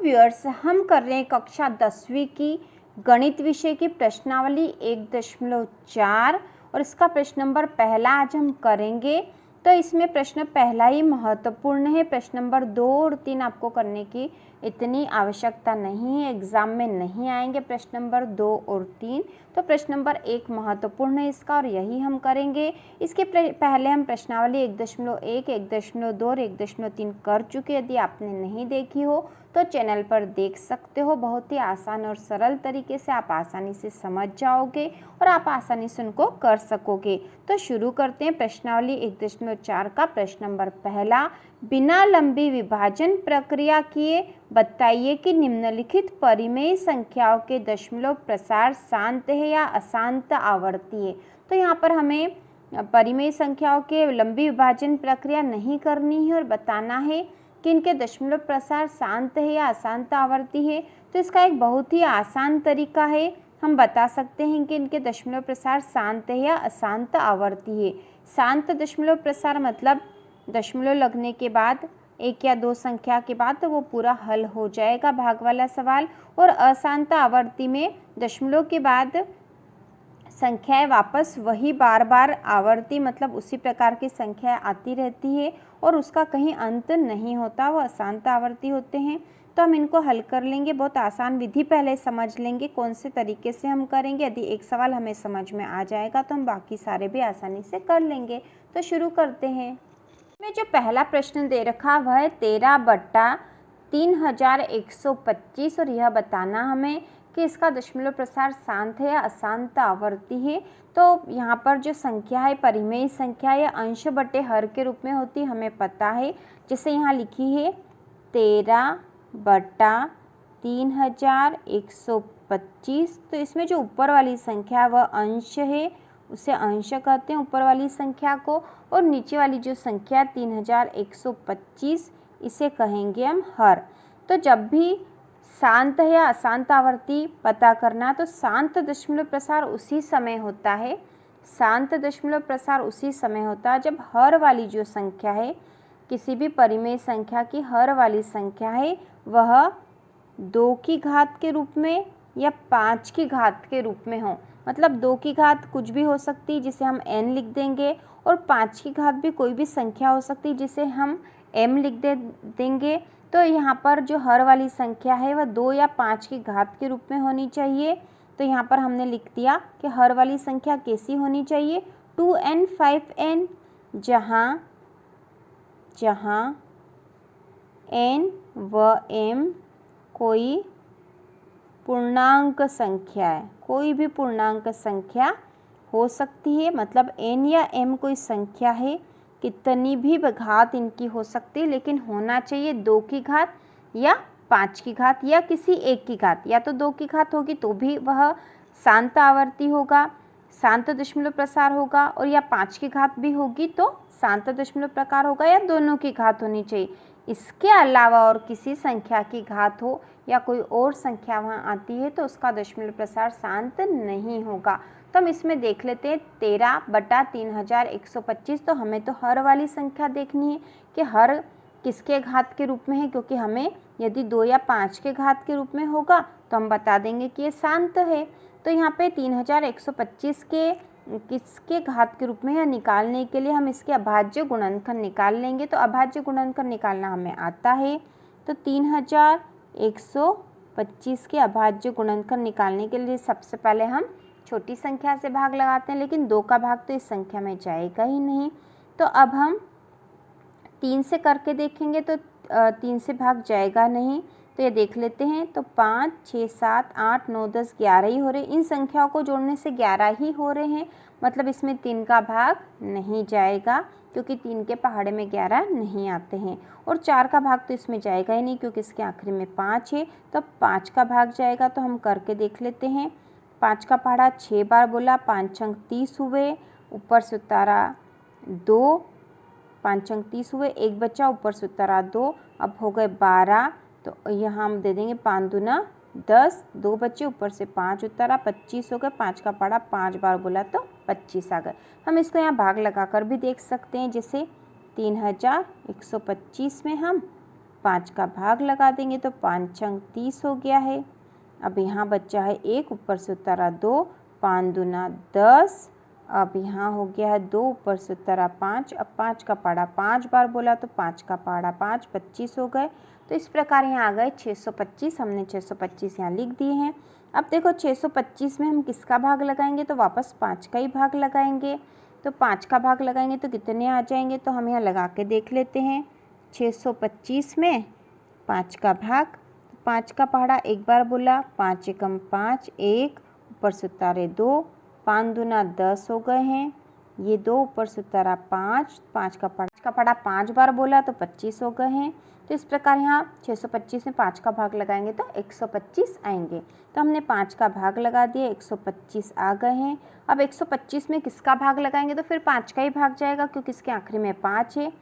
Viewers, हम कर रहे हैं कक्षा 10वीं की गणित विषय की प्रश्नावली 1.4 और इसका प्रश्न नंबर पहला आज हम करेंगे। तो इसमें प्रश्न पहला ही महत्वपूर्ण है। प्रश्न नंबर 2 और 3 आपको करने की इतनी आवश्यकता नहीं है, एग्जाम में नहीं आएंगे प्रश्न नंबर 2 और 3। तो प्रश्न नंबर 1 महत्वपूर्ण है इसका और यही हम करेंगे। इसके पहले हम प्रश्नावली 1.1, 1.2 और 1.3 कर चुके। यदि आपने नहीं देखी हो तो चैनल पर देख सकते हो। बहुत ही आसान और सरल तरीके से आप आसानी से समझ जाओगे और आप आसानी से उनको कर सकोगे। तो शुरू करते हैं प्रश्नावली 1.4 का प्रश्न नंबर पहला। बिना लंबी विभाजन प्रक्रिया किए बताइए कि निम्नलिखित परिमेय संख्याओं के दशमलव प्रसार शांत है या अशांत आवर्ती है। तो यहाँ पर हमें परिमेय संख्याओं के लंबी विभाजन प्रक्रिया नहीं करनी है और बताना है कि इनके दशमलव प्रसार शांत है या अशांत आवर्ती है। तो इसका एक बहुत ही आसान तरीका है, हम बता सकते हैं कि इनके दशमलव प्रसार शांत है या अशांत आवर्ती है। शांत दशमलव प्रसार मतलब दशमलव लगने के बाद 1 या 2 संख्या के बाद तो वो पूरा हल हो जाएगा भाग वाला सवाल। और अशांत आवर्ती में दशमलव के बाद संख्याएं वापस वही बार बार आवर्ती मतलब उसी प्रकार की संख्याएं आती रहती है और उसका कहीं अंत नहीं होता, वो अशांत आवर्ती होते हैं। तो हम इनको हल कर लेंगे। बहुत आसान विधि पहले समझ लेंगे कौन से तरीके से हम करेंगे। यदि एक सवाल हमें समझ में आ जाएगा तो हम बाकी सारे भी आसानी से कर लेंगे। तो शुरू करते हैं। इसमें जो पहला प्रश्न दे रखा वह है 13/3125 और यह बताना हमें कि इसका दशमलव प्रसार शांत है या अशांत आवर्ती है। तो यहाँ पर जो संख्या है परिमेय संख्या या अंश बटे हर के रूप में होती है, हमें पता है। जैसे यहाँ लिखी है 13/3125। तो इसमें जो ऊपर वाली संख्या वह अंश है, उसे अंश कहते हैं ऊपर वाली संख्या को, और नीचे वाली जो संख्या 3125 इसे कहेंगे हम हर। तो जब भी शांत है या अशांत आवर्ती पता करना तो शांत दशमलव प्रसार उसी समय होता है। शांत दशमलव प्रसार उसी समय होता है जब हर वाली जो संख्या है, किसी भी परिमेय संख्या की हर वाली संख्या है वह 2 की घात के रूप में या 5 की घात के रूप में हो। मतलब 2 की घात कुछ भी हो सकती है जिसे हम n लिख देंगे, और 5 की घात भी कोई भी संख्या हो सकती है जिसे हम m लिख देंगे। तो यहाँ पर जो हर वाली संख्या है वह 2 या 5 की घात के रूप में होनी चाहिए। तो यहाँ पर हमने लिख दिया कि हर वाली संख्या कैसी होनी चाहिए, 2n 5n, जहाँ n व m कोई पूर्णांक संख्या है। कोई भी पूर्णांक संख्या हो सकती है, मतलब n या m कोई संख्या है, कितनी भी घात इनकी हो सकती है, लेकिन होना चाहिए 2 की घात या 5 की घात या किसी एक की घात। या तो 2 की घात होगी तो भी वह शांत आवर्ती होगा, शांत दशमलव प्रसार होगा, और या 5 की घात भी होगी तो शांत दशमलव प्रकार होगा, या दोनों की घात होनी चाहिए। इसके अलावा और किसी संख्या की घात हो या कोई और संख्या वहाँ आती है तो उसका दशमलव प्रसार शांत नहीं होगा। तो हम इसमें देख लेते हैं 13/3125। तो हमें तो हर वाली संख्या देखनी है कि हर किसके घात के रूप में है, क्योंकि हमें यदि 2 या 5 के घात के रूप में होगा तो हम बता देंगे कि ये शांत है। तो यहाँ पे 3125 के किसके घात के रूप में है निकालने के लिए हम इसके अभाज्य गुणनखंड निकाल लेंगे। तो अभाज्य गुणनखंड निकालना हमें आता है। तो 3125 के अभाज्य गुणनखंड निकालने के लिए सबसे पहले हम छोटी संख्या से भाग लगाते हैं, लेकिन 2 का भाग तो इस संख्या में जाएगा ही नहीं। तो अब हम 3 से करके देखेंगे तो 3 से भाग जाएगा नहीं। तो ये देख लेते हैं। तो 5, 6, 7, 8, 9, 10, 11 ही हो रहे। इन संख्याओं को जोड़ने से 11 ही हो रहे हैं, मतलब इसमें 3 का भाग नहीं जाएगा, क्योंकि 3 के पहाड़े में 11 नहीं आते हैं। और 4 का भाग तो इसमें जाएगा ही नहीं, क्योंकि इसके आखिरी में 5 है। तो 5 का भाग जाएगा। तो हम करके देख लेते हैं। 5 का पहाड़ा 6 बार बोला, 5 अंक 30 हुए, ऊपर से उतारा 2, 5 अंक 30 हुए, 1 बचा, ऊपर से उतारा 2, अब हो गए 12। तो यहाँ हम दे देंगे 5 दूना 10, 2 बचे, ऊपर से 5 उतारा, 25 हो गए। 5 का पहाड़ा 5 बार बोला तो 25 आ गए। हम इसको यहाँ भाग लगाकर भी देख सकते हैं। जैसे 3125 में हम 5 का भाग लगा देंगे तो 5 अंक 30 हो गया है। अब यहाँ बच्चा है 1, ऊपर से उतारा 2, 5 दूना 10। अब यहाँ हो गया है 2, ऊपर से उतारा 5। अब 5 का पहाड़ा 5 बार बोला तो 5 का पहाड़ा 5, 25 हो गए। तो इस प्रकार यहाँ आ गए 625। हमने 625 यहाँ लिख दिए हैं। अब देखो 625 में हम किसका भाग लगाएंगे, तो वापस 5 का ही भाग लगाएंगे। तो 5 का भाग लगाएंगे तो कितने आ जाएंगे, तो हम यहाँ लगा के देख लेते हैं। 625 में 5 का भाग, 5 का पहाड़ा एक बार बोला, 5 एकम 5, 1 ऊपर से उतारे 2, 5 दूना 10 हो गए हैं। ये 2 ऊपर से उतारा 5, 5 का पहाड़ा 5 बार बोला तो 25 हो गए हैं। तो इस प्रकार यहाँ 625 में 5 का भाग लगाएंगे तो 125 आएंगे। तो हमने 5 का भाग लगा दिया, 125 आ गए हैं। अब 125 में किसका भाग लगाएंगे, तो फिर 5 का ही भाग जाएगा क्योंकि इसके आखिरी में 5 है।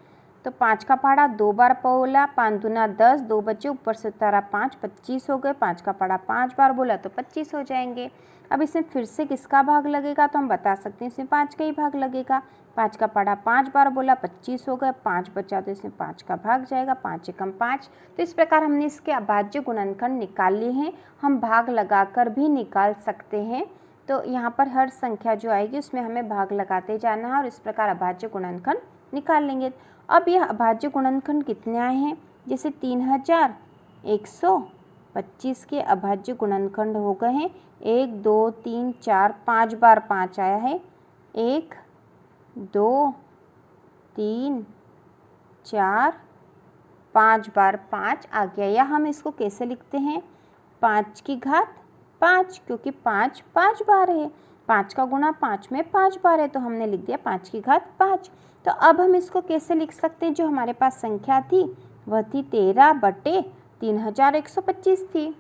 तो 5 का पहाड़ा 2 बार बोला, 5 दूना 10, 2 बचे ऊपर से उतारा 5, 25 हो गए। 5 का पहाड़ा 5 बार बोला तो 25 हो जाएंगे। अब इसमें फिर से किसका भाग लगेगा, तो हम बता सकते हैं इसमें 5 का ही भाग लगेगा। 5 का पहाड़ा 5 बार बोला, 25 हो गए। 5 बचा तो इसमें 5 का भाग जाएगा, 5 एकम 5। तो इस प्रकार हमने इसके अभाज्य गुणनखंड निकाल लिए हैं। हम भाग लगाकर भी निकाल सकते हैं। तो यहाँ पर हर संख्या जो आएगी उसमें हमें भाग लगाते जाना है और इस प्रकार अभाज्य गुणनखंड निकाल लेंगे। अब यह अभाज्य गुणनखंड कितने आए हैं, जैसे 3125 के अभाज्य गुणनखंड हो गए हैं। 1 2 3 4 5 बार 5 आया है। 1 2 3 4 5 बार 5 आ गया। या हम इसको कैसे लिखते हैं, 5 की घात 5, क्योंकि 5 5 बार है। 5 का गुणा 5 में 5 बार है तो हमने लिख दिया 5 की घात 5। तो अब हम इसको कैसे लिख सकते हैं, जो हमारे पास संख्या थी वह थी 13/3125 थी।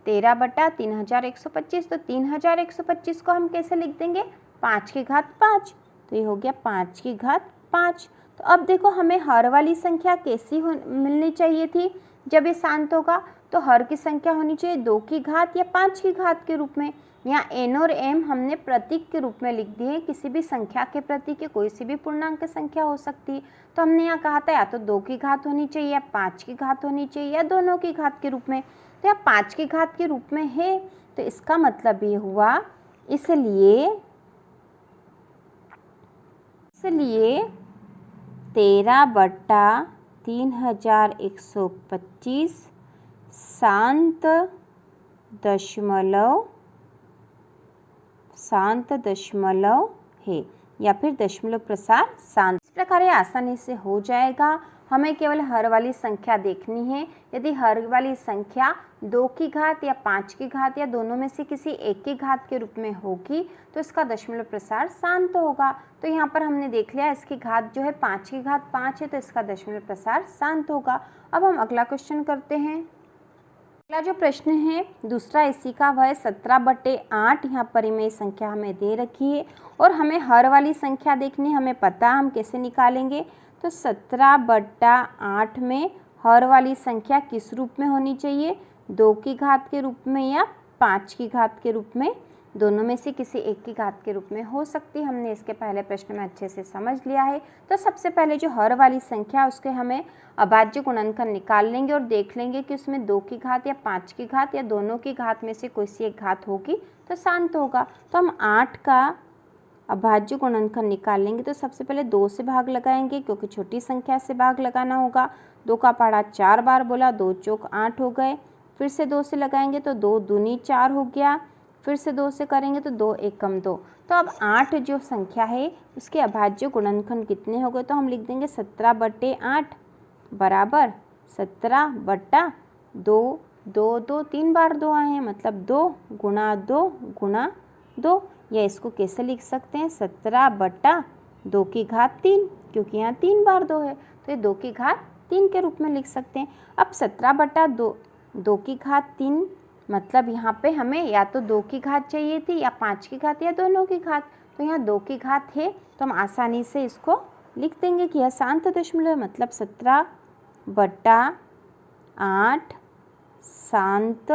13/3125। तो 3125 को हम कैसे लिख देंगे, 5 की घात 5। तो ये हो गया 5 की घात 5। तो अब देखो हमें हर वाली संख्या कैसी मिलनी चाहिए थी, जब ये शांत होगा तो हर की संख्या होनी चाहिए 2 की घात या 5 की घात के रूप में। यहाँ n और m हमने प्रतीक के रूप में लिख दिए हैं। किसी भी संख्या के प्रतीक के कोई सी भी पूर्णांक संख्या हो सकती है। तो हमने यहाँ कहा था या तो 2 की घात होनी चाहिए या 5 की घात होनी चाहिए या दोनों की घात के रूप में। तो यहाँ 5 की घात के रूप में है, तो इसका मतलब ये हुआ, इसलिए 13/3125 शांत दशमलव है, या फिर दशमलव प्रसार शांत। इस प्रकार ये आसानी से हो जाएगा। हमें केवल हर वाली संख्या देखनी है। यदि हर वाली संख्या 2 की घात या 5 की घात या दोनों में से किसी एक की घात के रूप में होगी तो इसका दशमलव प्रसार शांत होगा। तो यहाँ पर हमने देख लिया इसकी घात जो है 5 की घात 5 है, तो इसका दशमलव प्रसार शांत होगा। अब हम अगला क्वेश्चन करते हैं। अगला जो प्रश्न है दूसरा इसी का, वह 17/8। यहाँ परिमेय संख्या हमें दे रखी है और हमें हर वाली संख्या देखनी, हमें पता हम कैसे निकालेंगे। तो 17/8 में हर वाली संख्या किस रूप में होनी चाहिए, 2 की घात के रूप में या 5 की घात के रूप में, दोनों में से किसी एक की घात के रूप में हो सकती है। हमने इसके पहले प्रश्न में अच्छे से समझ लिया है। तो सबसे पहले जो हर वाली संख्या उसके हमें अभाज्य गुणनखंड निकाल लेंगे और देख लेंगे कि उसमें 2 की घात या 5 की घात या दोनों की घात में से कोई सी एक घात होगी तो शांत होगा। तो हम 8 का अभाज्य गुणनखंड निकाल लेंगे। तो सबसे पहले 2 से भाग लगाएंगे क्योंकि छोटी संख्या से भाग लगाना होगा। 2 का पहाड़ा 4 बार बोला, 2 चौक 8 हो गए। फिर से 2 से लगाएंगे तो 2 दूनी 4 हो गया। फिर से 2 से करेंगे तो 2 एकम 2। तो अब 8 जो संख्या है उसके अभाज्य गुणनखंड कितने हो गए, तो हम लिख देंगे 17/8 बराबर 17/2। 2 2 3 बार 2 आए हैं, मतलब 2 गुणा 2 गुणा 2। या इसको कैसे लिख सकते हैं, 17/2 की घात 3, क्योंकि यहाँ 3 बार 2 है तो ये 2 की घात 3 के रूप में लिख सकते हैं। अब 17/2 2 की घात 3, मतलब यहाँ पे हमें या तो 2 की घात चाहिए थी या 5 की घात या दोनों की घात। तो यहाँ 2 की घात है तो हम आसानी से इसको लिख देंगे कि यह शांत दशमलव है, मतलब 17/8 शांत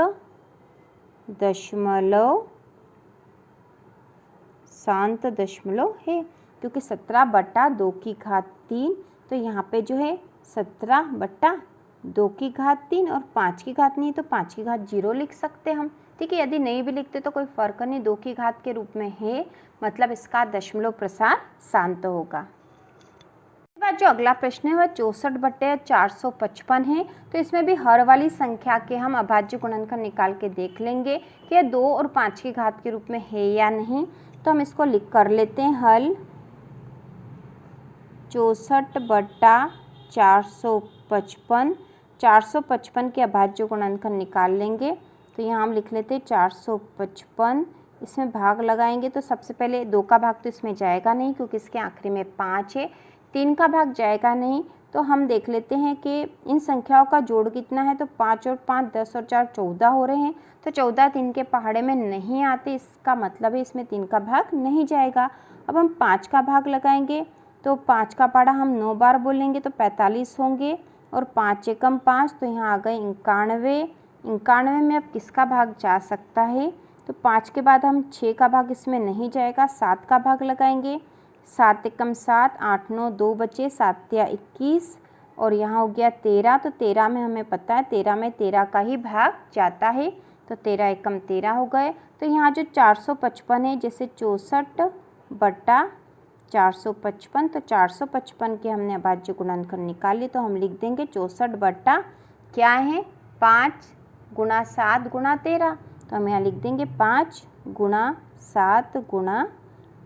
दशमलव है, क्योंकि 17/2 की घात 3, तो यहाँ पे जो है 17/3 2 की घात 3 और 5 की घात नहीं तो 5 की घात 0 लिख सकते हम। ठीक है, यदि नहीं भी लिखते तो कोई फर्क नहीं, 2 की घात के रूप में है, मतलब इसका दशमलव प्रसार शांत होगा। बाद जो अगला प्रश्न है वह 64/455 है। तो इसमें भी हर वाली संख्या के हम अभाज्य गुणनखंड निकाल के देख लेंगे कि यह 2 और 5 की घात के रूप में है या नहीं। तो हम इसको लिख कर लेते हैं हल 64/455। 455 के अभाज्य गुणनखंड निकाल लेंगे। तो यहाँ हम लिख लेते हैं 455, इसमें भाग लगाएंगे तो सबसे पहले 2 का भाग तो इसमें जाएगा नहीं क्योंकि इसके आखिरी में 5 है, 3 का भाग जाएगा नहीं। तो हम देख लेते हैं कि इन संख्याओं का जोड़ कितना है। तो 5 और 5 10 और 4 14 हो रहे हैं। तो 14 3 के पहाड़े में नहीं आते, इसका मतलब है इसमें 3 का भाग नहीं जाएगा। अब हम 5 का भाग लगाएंगे तो 5 का पहाड़ा हम 9 बार बोलेंगे तो 45 होंगे और 5 एकम 5 तो यहाँ आ गए 91। 91 में अब किसका भाग जा सकता है। तो 5 के बाद हम 6 का भाग इसमें नहीं जाएगा, 7 का भाग लगाएंगे। 7 एकम 7, 8 9 2 बचे, 7 या 21 और यहाँ हो गया 13। तो 13 में हमें पता है 13 में 13 का ही भाग जाता है। तो 13 एकम 13 हो गए। तो यहाँ जो 455 है, जैसे 64/455, तो 455 के हमने अभाज्य गुणनखंड निकाल लिए। तो हम लिख देंगे 64 बट्टा क्या है 5 गुणा 7 गुणा 13। तो हम यहाँ लिख देंगे 5 गुणा 7 गुणा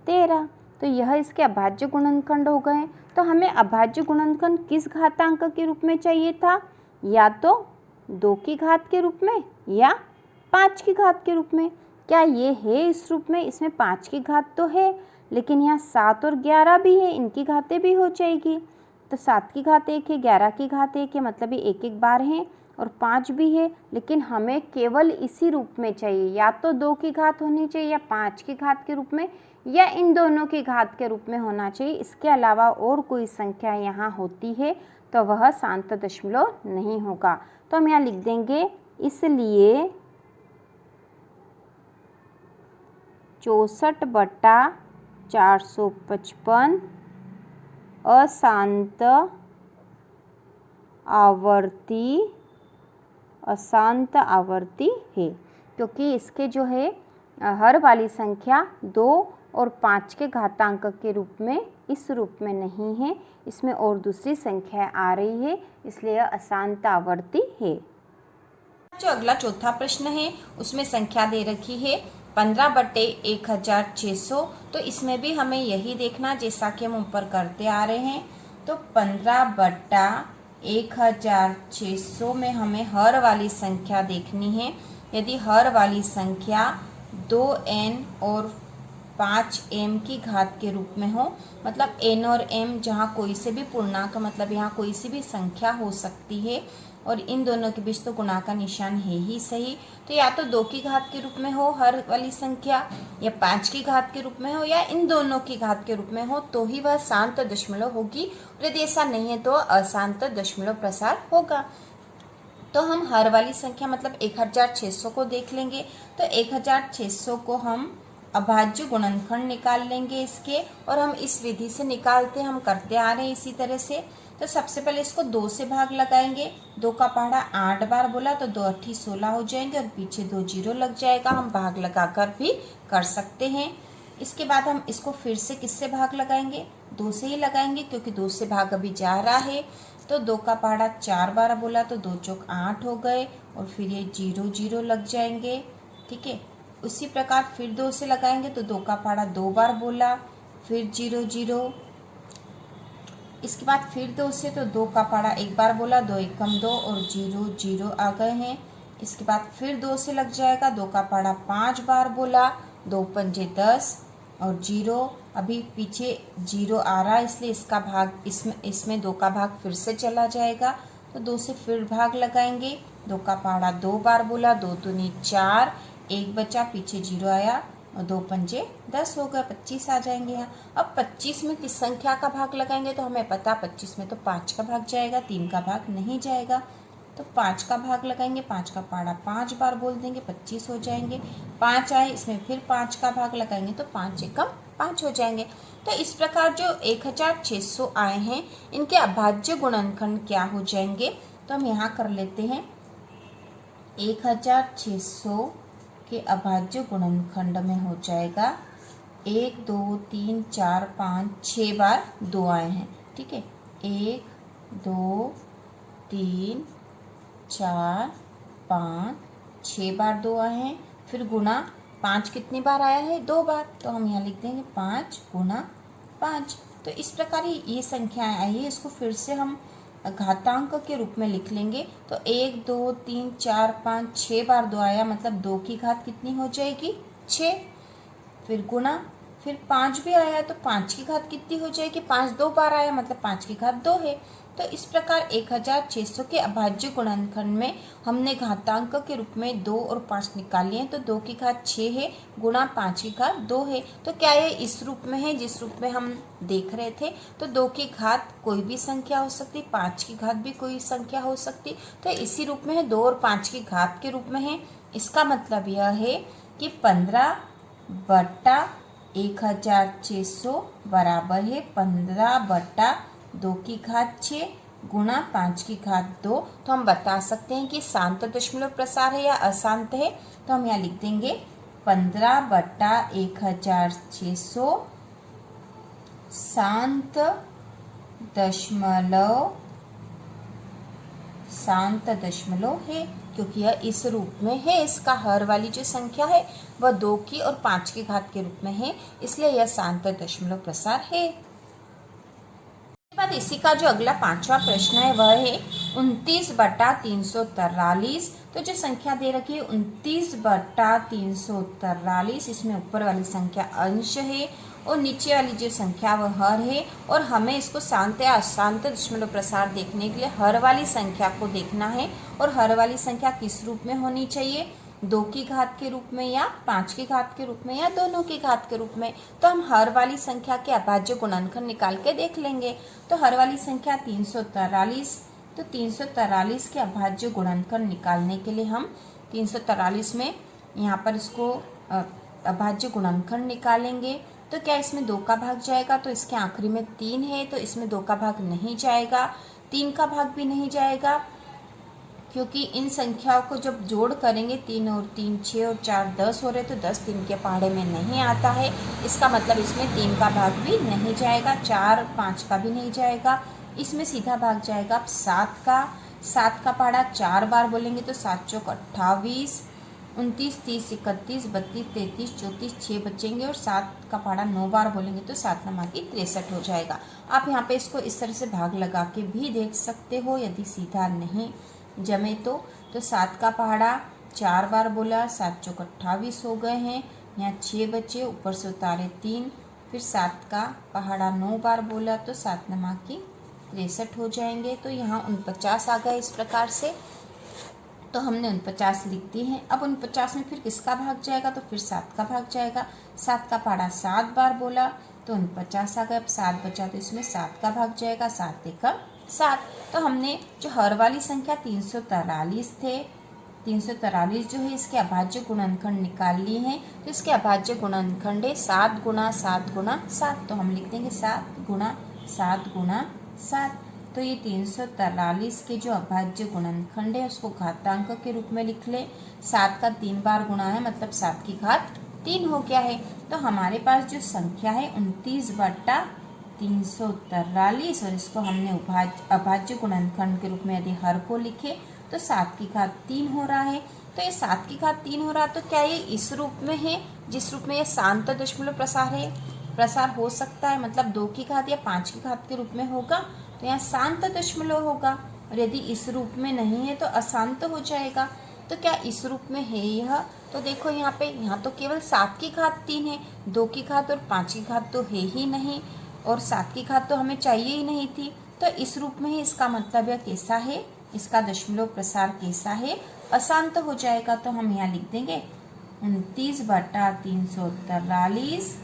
13। तो यह इसके अभाज्य गुणनखंड हो गए। तो हमें अभाज्य गुणनखंड किस घातांक के रूप में चाहिए था, या तो 2 की घात के रूप में या 5 की घात के रूप में। क्या ये है इस रूप में, इसमें 5 की घात तो है लेकिन यहाँ 7 और 11 भी है, इनकी घातें भी हो जाएगी। तो 7 की घात 1 है, 11 की घात 1 है, मतलब ये एक एक बार है और 5 भी है। लेकिन हमें केवल इसी रूप में चाहिए, या तो 2 की घात होनी चाहिए या 5 की घात के रूप में, या इन दोनों की घात के रूप में होना चाहिए। इसके अलावा और कोई संख्या यहाँ होती है तो वह शांत दशमलव नहीं होगा। तो हम यहाँ लिख देंगे इसलिए 64/455 अशांत आवर्ती है, क्योंकि इसके जो है हर वाली संख्या 2 और 5 के घातांक के रूप में इस रूप में नहीं है, इसमें और दूसरी संख्या आ रही है, इसलिए अशांत आवर्ती है। जो अगला चौथा प्रश्न है उसमें संख्या दे रखी है 15/1600। तो इसमें भी हमें यही देखना जैसा कि हम ऊपर करते आ रहे हैं। तो 15/1600 में हमें हर वाली संख्या देखनी है। यदि हर वाली संख्या 2n और 5m की घात के रूप में हो, मतलब n और m जहाँ कोई से भी पूर्णांक, मतलब यहाँ कोई सी भी संख्या हो सकती है और इन दोनों के बीच तो गुणा का निशान है ही सही। तो या तो 2 की घात के रूप में हो हर वाली संख्या, या 5 की घात के रूप में हो, या इन दोनों की घात के रूप में हो, तो ही वह शांत दशमलव होगी। और यदि ऐसा नहीं है तो अशांत दशमलव प्रसार होगा। तो हम हर वाली संख्या मतलब 1600 को देख लेंगे। तो 1600 को हम अभाज्य गुणनखंड निकाल लेंगे इसके, और हम इस विधि से निकालते हम करते आ रहे हैं इसी तरह से। तो सबसे पहले इसको 2 से भाग लगाएंगे। 2 का पहाड़ा 8 बार बोला तो 2 8 16 हो जाएंगे और पीछे 2 0 लग जाएगा। हम भाग लगाकर भी कर सकते हैं। इसके बाद हम इसको फिर से किससे भाग लगाएंगे, 2 से ही लगाएंगे क्योंकि 2 से भाग अभी जा रहा है। तो 2 का पहाड़ा 4 बार बोला तो 2 चौक 8 हो गए और फिर ये 0 0 लग जाएंगे। ठीक है, उसी प्रकार फिर 2 से लगाएंगे तो 2 का पहाड़ा 2 बार बोला फिर 0 0। इसके बाद फिर 2 से तो 2 का पहाड़ा 1 बार बोला, 2 एकम 2 और 0 0 आ गए हैं। इसके बाद फिर 2 से लग जाएगा, 2 का पहाड़ा 5 बार बोला, 2 पंजे 10 और 0। अभी पीछे 0 आ रहा है इसलिए इसका भाग इसमें 2 का भाग फिर से चला जाएगा। तो 2 से फिर भाग लगाएंगे। 2 का पहाड़ा 2 बार बोला, 2 दूनी 4, 1 बचा, पीछे 0 आया और 2 पंजे 10 हो गए, 25 आ जाएंगे यहाँ। अब 25 में किस संख्या का भाग लगाएंगे तो हमें पता 25 में तो 5 का भाग जाएगा, 3 का भाग नहीं जाएगा। तो 5 का भाग लगाएंगे, 5 का पहाड़ा 5 बार बोल देंगे, 25 हो जाएंगे। 5 आए, इसमें फिर 5 का भाग लगाएंगे तो 5 एकम 5 हो जाएंगे। तो इस प्रकार जो 1600 आए हैं इनके अभाज्य गुणनखंड क्या हो जाएंगे, तो हम यहाँ कर लेते हैं 1600 के अभाज्य गुणनखंड में हो जाएगा 1 2 3 4 5 6 बार 2 आए हैं, ठीक है। 1 2 3 4 5 6 बार 2 आए हैं, फिर गुना 5 कितनी बार आया है? 2 बार, तो हम यहाँ लिख देंगे 5 गुना 5। तो इस प्रकार ये संख्याएं आई है, इसको फिर से हम घातांक के रूप में लिख लेंगे। तो 1 2 3 4 5 6 बार 2 आया, मतलब 2 की घात कितनी हो जाएगी? 6। फिर गुना, फिर 5 भी आया तो 5 की घात कितनी हो जाएगी? 5 2 बार आया, मतलब 5 की घात 2 है। तो इस प्रकार 1600 के अभाज्य गुणनखंड में हमने घातांक के रूप में 2 और 5 निकाली हैं। तो 2 की घात 6 है गुणा 5 की घात 2 है। तो क्या ये इस रूप में है जिस रूप में हम देख रहे थे? तो 2 की घात कोई भी संख्या हो सकती, 5 की घात भी कोई संख्या हो सकती। तो इसी रूप में है, 2 और 5 की घात के रूप में है। इसका मतलब यह है कि 15/1600 बराबर है 15/2 की घात 6 गुणा 5 की घात 2। तो हम बता सकते हैं कि शांत दशमलव प्रसार है या अशांत है। तो हम यहाँ लिख देंगे 15/1600 शांत दशमलव है, क्योंकि यह इस रूप में है। इसका हर वाली जो संख्या है वह 2 की और 5 की घात के रूप में है, इसलिए यह शांत दशमलव प्रसार है। बाद इसी का जो अगला 5वां प्रश्न है वह है 29/343। तो जो संख्या दे रखी है 29/343, इसमें ऊपर वाली संख्या अंश है और नीचे वाली जो संख्या वह हर है। और हमें इसको शांत या अशांत दशमलव प्रसार देखने के लिए हर वाली संख्या को देखना है। और हर वाली संख्या किस रूप में होनी चाहिए? 2 की घात के रूप में या 5 की घात के रूप में या दोनों की घात के रूप में। तो हम हर वाली संख्या के अभाज्य गुणनखंड निकाल के देख लेंगे। तो हर वाली संख्या 343, तो 343 के अभाज्य गुणनखंड निकालने के लिए हम 343 में यहाँ पर इसको अभाज्य गुणनखंड निकालेंगे। तो क्या इसमें 2 का भाग जाएगा? तो इसके आखिरी में 3 है, तो इसमें 2 का भाग नहीं जाएगा, 3 का भाग भी नहीं जाएगा, क्योंकि इन संख्याओं को जब जोड़ करेंगे 3 और 3 6 और 4 10 हो रहे, तो 10 3 के पहाड़े में नहीं आता है। इसका मतलब इसमें 3 का भाग भी नहीं जाएगा, 4 5 का भी नहीं जाएगा। इसमें सीधा भाग जाएगा 7 का। 7 का पहाड़ा 4 बार बोलेंगे तो 7 चौक 28, 29 30 31 32 33 34 6 बचेंगे। और 7 का पहाड़ा 9 बार बोलेंगे तो 7 9 की 63 हो जाएगा। आप यहाँ पे इसको इस तरह से भाग लगा के भी देख सकते हो, यदि सीधा नहीं जमे तो 7 का पहाड़ा 4 बार बोला, 7 चौक 28 हो गए हैं, यहाँ 6 बचे, ऊपर से उतारे 3, फिर 7 का पहाड़ा 9 बार बोला तो 7 9 की 63 हो जाएंगे। तो यहाँ 49 आ गए। इस प्रकार से तो हमने 49 लिख दी हैं। अब 49 में फिर किसका भाग जाएगा? तो फिर 7 का भाग जाएगा। 7 का पहाड़ा 7 बार बोला तो 49 आ गए। अब 7 बचा तो इसमें 7 का भाग जाएगा, 7 एकम 7। तो हमने जो हर वाली संख्या 343 थे, 343 जो है इसके अभाज्य गुणनखंड निकाल लिए हैं। तो इसके अभाज्य गुणनखंड है 7 गुना 7 गुना 7। तो हम लिख देंगे 7 गुना 7 गुना 7। तो ये 343 के जो अभाज्य गुणनखंड है उसको घातांक के रूप में लिख ले। 7 का 3 बार गुणा है, मतलब 7 की घात 3 हो गया है। तो हमारे पास जो संख्या है 29/343, और इसको हमने अभाज्य गुणनखंड के रूप में यदि हर को लिखे तो 7 की घात 3 हो रहा है। तो ये 7 की घात 3 हो रहा, तो क्या ये इस रूप में है जिस रूप में ये शांत दशमलव प्रसार हो सकता है? मतलब 2 की घात या 5 की घात के रूप में होगा, तो यहाँ शांत दशमलव होगा। और यदि इस रूप में नहीं है तो अशांत हो जाएगा। तो क्या इस रूप में है यह? तो देखो यहाँ तो केवल 7 की घात 3 है, 2 की घात और 5 की घात तो है ही नहीं, और 7 की घात तो हमें चाहिए ही नहीं थी। तो इस रूप में है, इसका मतलब यह कैसा है? इसका दशमलव प्रसार कैसा है? अशांत हो जाएगा। तो हम यहाँ लिख देंगे 29/343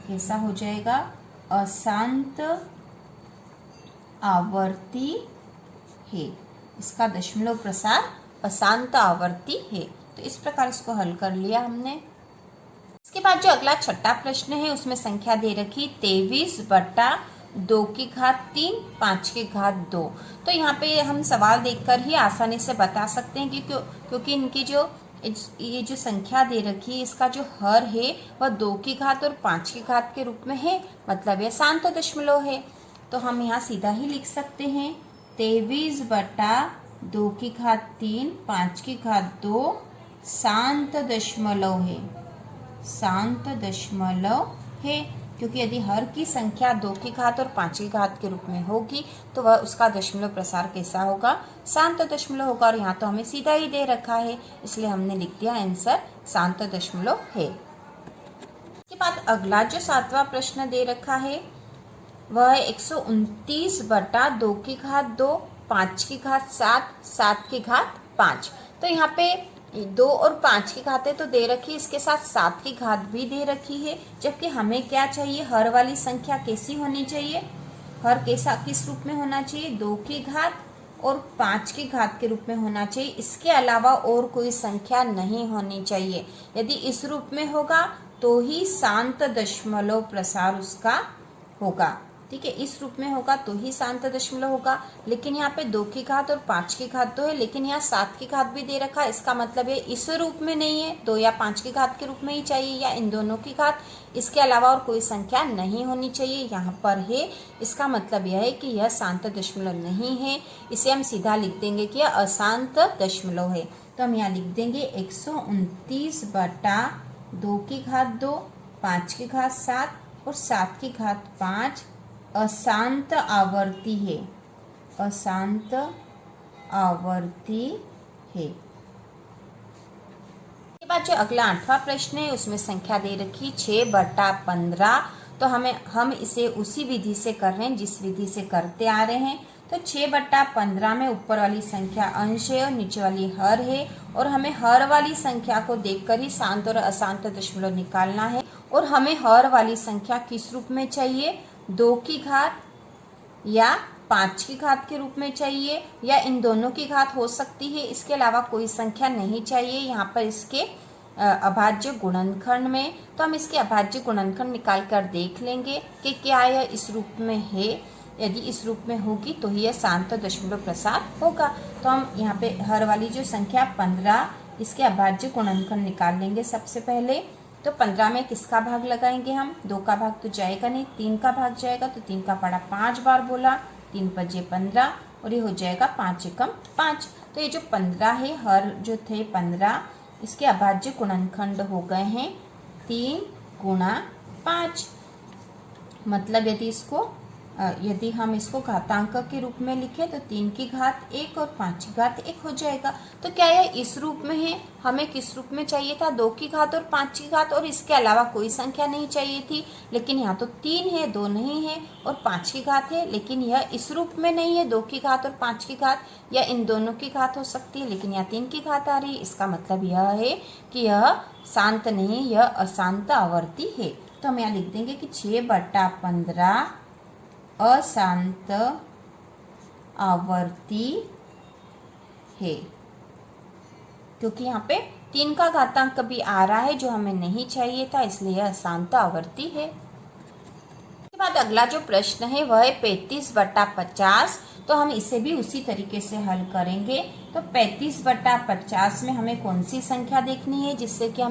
कैसा हो जाएगा? अशांत आवर्ती है। इसका दशमलव प्रसार अशांत आवर्ती है। तो इस प्रकार इसको हल कर लिया हमने। इसके बाद जो अगला छठा प्रश्न है उसमें संख्या दे रखी 23/49 2 की घात 3, 5 की घात 2। तो यहाँ पे हम सवाल देखकर ही आसानी से बता सकते हैं कि क्योंकि इनकी जो ये जो संख्या दे रखी है इसका जो हर है वह 2 की घात और 5 की घात के रूप में है, मतलब यह शांत दशमलव है। तो हम यहाँ सीधा ही लिख सकते हैं 23/2 की घात 3, 5 की घात 2 शांत दशमलव है, शांत दशमलव है। क्योंकि यदि हर की संख्या 2 की घात और 5 की घात के रूप में होगी तो वह उसका दशमलव प्रसार कैसा होगा, शांत दशमलव होगा। और यहाँ तो हमें सीधा ही दे रखा है, इसलिए हमने लिख दिया आंसर शांत दशमलव है। इसके बाद अगला जो 7वां प्रश्न दे रखा है वह 129/2 की घात 2, 5 की घात 7, 7 की घात 5। तो यहाँ पे 2 और 5 की घातें तो दे रखी है, इसके साथ 7 की घात भी दे रखी है। जबकि हमें क्या चाहिए, हर वाली संख्या कैसी होनी चाहिए, हर कैसा किस रूप में होना चाहिए, 2 की घात और 5 की घात के रूप में होना चाहिए। इसके अलावा और कोई संख्या नहीं होनी चाहिए। यदि इस रूप में होगा तो ही शांत दशमलव प्रसार उसका होगा। ठीक है, इस रूप में होगा तो ही शांत दशमलव होगा। लेकिन यहाँ पे 2 की घात और 5 की घात 2 है, लेकिन यहाँ 7 की घात भी दे रखा है। इसका मतलब है इस रूप में नहीं है, 2 या 5 की घात के रूप में ही चाहिए, या इन दोनों की घात। इसके अलावा और कोई संख्या नहीं होनी चाहिए, यहाँ पर है। इसका मतलब यह है कि यह शांत दशमलव नहीं है। इसे हम सीधा लिख देंगे कि यह अशांत दशमलव है। तो हम यहाँ लिख देंगे 129/2 की घात 2, 5 की घात 7 और 7 की घात 5 अशांत आवर्ती है, अशांत आवर्ती है। इसके बाद जो अगला 8वां प्रश्न है उसमें संख्या दे रखी 6/15। तो हम इसे उसी विधि से कर रहे हैं जिस विधि से करते आ रहे हैं। तो 6/15 में ऊपर वाली संख्या अंश है और नीचे वाली हर है, और हमें हर वाली संख्या को देखकर ही शांत और अशांत दशमलव निकालना है। और हमें हर वाली संख्या किस रूप में चाहिए, 2 की घात या 5 की घात के रूप में चाहिए, या इन दोनों की घात हो सकती है। इसके अलावा कोई संख्या नहीं चाहिए यहाँ पर इसके अभाज्य गुणनखंड में। तो हम इसके अभाज्य गुणनखंड निकाल कर देख लेंगे कि क्या यह इस रूप में है। यदि इस रूप में होगी तो ही यह शांत दशमलव प्रसार होगा। तो हम यहाँ पे हर वाली जो संख्या 15 इसके अभाज्य गुणनखंड निकाल लेंगे सबसे पहले। तो 15 में किसका भाग लगाएंगे हम, 2 का भाग तो जाएगा नहीं, 3 का भाग जाएगा। तो 3 का पड़ा 5 बार बोला, 3 5 15 और ये हो जाएगा 5 एकम 5। तो ये जो 15 है, हर जो थे 15 इसके अभाज्य गुणनखंड हो गए हैं 3 × 5। मतलब यदि हम इसको घातांक के रूप में लिखें तो 3 की घात 1 और 5 की घात 1 हो जाएगा। तो क्या यह इस रूप में है, हमें किस रूप में चाहिए था, 2 की घात और 5 की घात, और इसके अलावा कोई संख्या नहीं चाहिए थी। लेकिन यहाँ तो 3 है, 2 नहीं है और 5 की घात है। लेकिन यह इस रूप में नहीं है, 2 की घात और 5 की घात, या इन दोनों की घात हो सकती है, लेकिन यहाँ 3 की घात आ रही है। इसका मतलब यह है कि यह शांत नहीं, यह अशांत आवर्ती है। तो हम यहाँ लिख देंगे कि 6/15 अशांत आवर्ती है, क्योंकि यहाँ पे 3 का घातांक भी आ रहा है जो हमें नहीं चाहिए था, इसलिए यह अशांत आवर्ती है। इसके बाद अगला जो प्रश्न है वह है 35/50। तो हम इसे भी उसी तरीके से हल करेंगे। तो 35/50 में हमें कौन सी संख्या देखनी है जिससे कि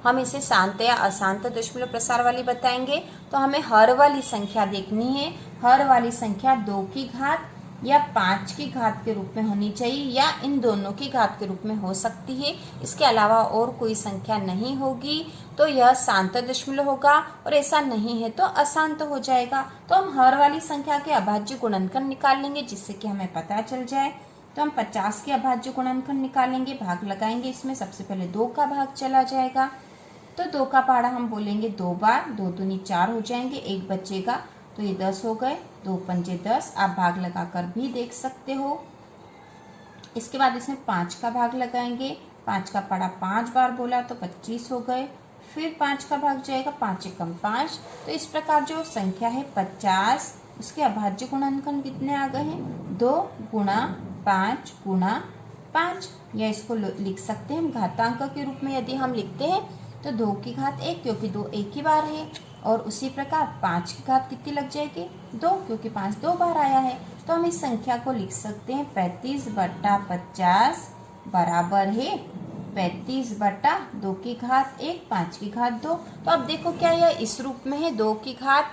हम इसे शांत या अशांत दशमलव प्रसार वाली बताएंगे। तो हमें हर वाली संख्या देखनी है। हर वाली संख्या 2 की घात या 5 की घात के रूप में होनी चाहिए, या इन दोनों की घात के रूप में हो सकती है। इसके अलावा और कोई संख्या नहीं होगी तो यह शांत दशमलव होगा, और ऐसा नहीं है तो अशांत हो जाएगा। तो हम हर वाली संख्या के अभाज्य गुणनखंड निकाल लेंगे जिससे कि हमें पता चल जाए। तो हम 50 के अभाज्य गुणनखंड निकालेंगे, भाग लगाएंगे। इसमें सबसे पहले 2 का भाग चला जाएगा। तो 2 का पहाड़ा हम बोलेंगे 2 बार, 2 दूनी 4 हो जाएंगे, 1 बचेगा तो ये 10 हो गए, 2 पंजे 10। आप भाग लगाकर भी देख सकते हो। इसके बाद इसमें 5 का भाग लगाएंगे, 5 का पड़ा 5 बार बोला तो 25 हो गए, फिर 5 का भाग जाएगा, 5 एकम 5। तो इस प्रकार जो संख्या है 50, उसके अभाज्य गुणनखंड कितने आ गए हैं, 2 × 5 × 5, या इसको लिख सकते हैं हम घातांक के रूप में। यदि हम लिखते हैं तो 2 की घात 1 क्योंकि 2 एक ही बार है, और उसी प्रकार 5 की घात कितनी लग जाएगी 2 क्योंकि 5 2 बार आया है। तो हम इस संख्या को लिख सकते हैं 35/50 बराबर है 35/2 की घात 1 5 की घात 2। तो अब देखो क्या यह इस रूप में है 2 की घात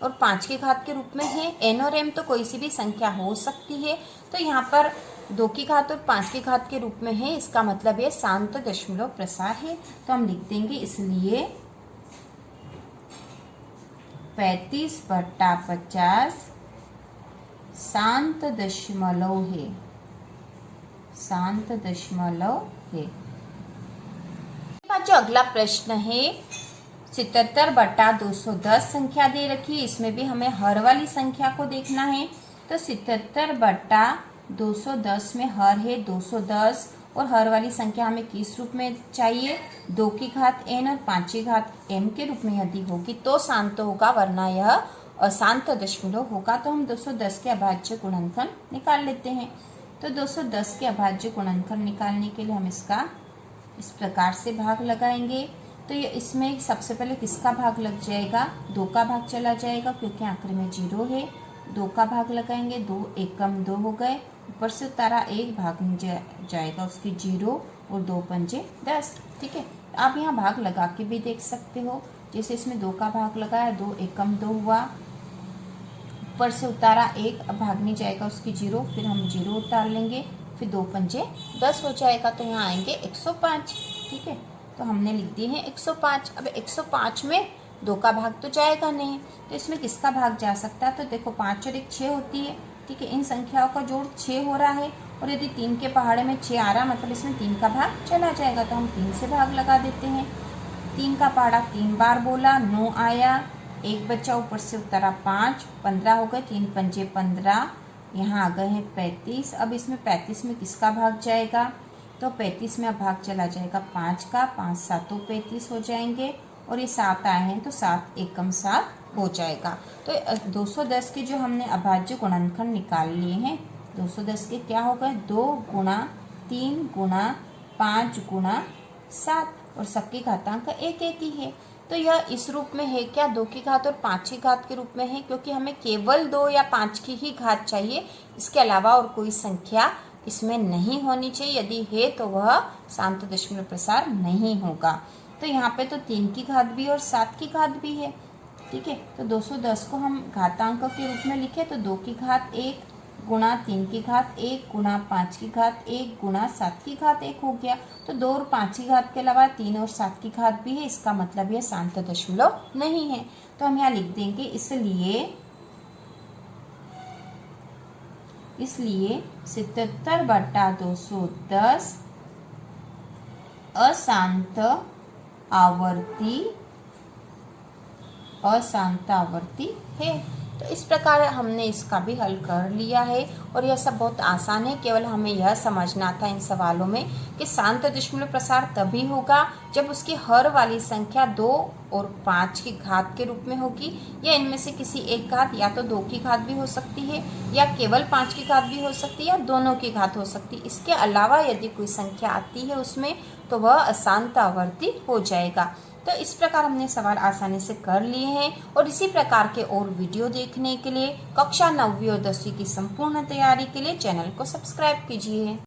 और 5 की घात के रूप में है। एन और एम तो कोई सी भी संख्या हो सकती है, तो यहाँ पर 2 की घात और 5 की घात के रूप में है, इसका मतलब ये शांत दशमलव प्रसार है। तो हम लिख देंगे इसलिए 35/50 शांत दशमलव है, शांत दशमलव है। जो अगला प्रश्न है 77/210 संख्या दे रखी है, इसमें भी हमें हर वाली संख्या को देखना है। तो 77/210 में हर है 210 और हर वाली संख्या हमें किस रूप में चाहिए 2 की घात n और 5 की घात m के रूप में यदि होगी तो शांत होगा, वरना यह अशांत दशमलव होगा। तो हम 210 के अभाज्य गुणनफल निकाल लेते हैं। तो 210 के अभाज्य गुणनफल निकालने के लिए हम इसका इस प्रकार से भाग लगाएंगे। तो ये इसमें सबसे पहले किसका भाग लग जाएगा 2 का भाग चला जाएगा क्योंकि आखिर में 0 है। 2 का भाग लगाएंगे 2 एकम 2 हो गए, ऊपर से उतारा 1 भाग में जाएगा उसकी 0 और 2 पंजे 10। ठीक है, आप यहाँ भाग लगा के भी देख सकते हो। जैसे इसमें 2 का भाग लगाया 2 एकम 2 हुआ, ऊपर से उतारा 1 अब भाग नहीं जाएगा उसकी 0, फिर हम 0 उतार लेंगे, फिर 2 पंजे 10 हो जाएगा। तो यहाँ आएंगे 105। ठीक है, तो हमने लिख दिए हैं 105। अब 105 में 2 का भाग तो जाएगा नहीं, तो इसमें किसका भाग जा सकता है। तो देखो 5 और 1 6 होती है। ठीक है, इन संख्याओं का जोड़ 6 हो रहा है और यदि 3 के पहाड़े में 6 आ रहा मतलब इसमें 3 का भाग चला जाएगा। तो हम 3 से भाग लगा देते हैं। 3 का पहाड़ा 3 बार बोला 9 आया, 1 बचा, ऊपर से उतारा 5 15 हो गए, 3 पंजे 15, यहाँ आ गए हैं 35। अब इसमें 35 में किसका भाग जाएगा तो 35 में अब भाग चला जाएगा 5 का, 5 7 35 हो जाएंगे और ये 7 आए हैं तो 7 एकम 7 हो जाएगा। तो 210 के जो हमने अभाज्य गुणनफल निकाल लिए हैं 210 के क्या हो गए 2 गुणा 3 गुणा 5 गुणा 7 और सबकी घातांक 1 1 ही है। तो यह इस रूप में है क्या 2 की घात और 5 की घात के रूप में है, क्योंकि हमें केवल 2 या 5 की ही घात चाहिए, इसके अलावा और कोई संख्या इसमें नहीं होनी चाहिए। यदि है तो वह शांत दशमलव प्रसार नहीं होगा। तो यहाँ पे तो 3 की घात भी और 7 की घात भी है। ठीक है, तो 210 को हम घातांक के रूप में लिखे तो 2 की घात 1 गुणा 3 की घात 1 गुणा 5 की घात 1 गुणा 7 की घात 1 हो गया। तो 2 और 5 की घात के अलावा 3 और 7 की घात भी है, इसका मतलब यह शांत दशमलव नहीं है। तो हम यहाँ लिख देंगे इसलिए 77/210 अशांत आवर्ती है। तो इस प्रकार हमने इसका भी हल कर लिया है और यह सब बहुत आसान है। केवल हमें यह समझना था इन सवालों में कि शांत दशमलव प्रसार तभी होगा जब उसकी हर वाली संख्या 2 और 5 की घात के रूप में होगी, या इनमें से किसी एक घात, या तो 2 की घात भी हो सकती है या केवल 5 की घात भी हो सकती है या दोनों की घात हो सकती है। इसके अलावा यदि कोई संख्या आती है उसमें तो वह अशांत आवर्ती हो जाएगा। तो इस प्रकार हमने सवाल आसानी से कर लिए हैं और इसी प्रकार के और वीडियो देखने के लिए कक्षा 9वीं और 10वीं की संपूर्ण तैयारी के लिए चैनल को सब्सक्राइब कीजिए।